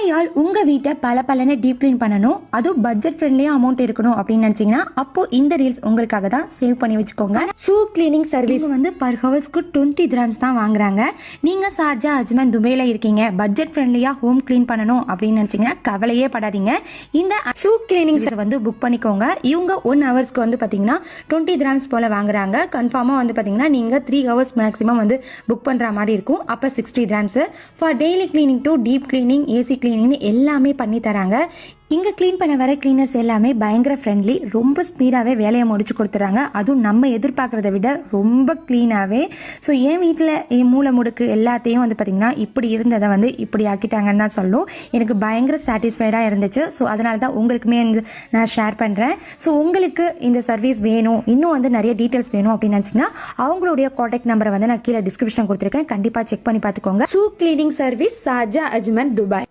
ஆகையால் உங்க வீட்டை பல டீப் கிளீன் பண்ணணும், அதுவும் பட்ஜெட் ஃப்ரெண்ட்லியா அமௌண்ட் இருக்கணும் அப்படின்னு நினைச்சீங்கன்னா அப்போ இந்த ரீல்ஸ் உங்களுக்காக தான் சேவ் பண்ணி வச்சுக்கோங்க. ஷூ கிளீனிங் சர்வீஸ் வந்து பர் ஹவர்ஸ்க்கு 20 dirhams தான் வாங்குறாங்க. நீங்க ஷார்ஜா, அஜ்மான், துபாயில இருக்கீங்க, பட்ஜெட் ஃப்ரெண்ட்லியா ஹோம் கிளீன் பண்ணணும் அப்படின்னு நினைச்சீங்கன்னா கவலையே படாதீங்க. இந்த ஷூ கிளீனிங் வந்து புக் பண்ணிக்கோங்க. இவங்க 1 ஹவர்ஸ்க்கு வந்து பாத்தீங்கன்னா 20 dirhams போல வாங்குறாங்க. கன்ஃபார்மா வந்து பாத்தீங்கன்னா நீங்க 3 hours மேக்ஸிமம் வந்து புக் பண்ற மாதிரி இருக்கும். அப்ப 60 dirhams. For daily cleaning to deep cleaning, AC cleaning எல்லாமே பண்ணி தராங்க. இங்கே க்ளீன் பண்ண வர கிளீனர்ஸ் எல்லாமே பயங்கர ஃப்ரெண்ட்லி, ரொம்ப ஸ்பீடாகவே வேலையை முடிச்சு கொடுத்துட்றாங்க. அதுவும் நம்ம எதிர்பார்க்குறத விட ரொம்ப க்ளீனாகவே. ஸோ என் வீட்டில் என் மூளை முடுக்கு எல்லாத்தையும் வந்து பார்த்திங்கன்னா இப்படி இருந்ததை வந்து இப்படி ஆக்கிட்டாங்கன்னு தான் சொல்லும். எனக்கு பயங்கர சாட்டிஸ்ஃபைடாக இருந்துச்சு. ஸோ அதனால தான் உங்களுக்குமே நான் ஷேர் பண்ணுறேன். ஸோ உங்களுக்கு இந்த சர்வீஸ் வேணும், இன்னும் வந்து நிறைய டீட்டெயில்ஸ் வேணும் அப்படின்னு நினச்சிங்கன்னா அவங்களுடைய காண்டாக்ட் நம்பரை வந்து நான் கீழே டிஸ்கிரிப்ஷன் கொடுத்துருக்கேன், கண்டிப்பாக செக் பண்ணி பார்த்துக்கோங்க. Shoe cleaning service, Sharjah, Ajman, Dubai.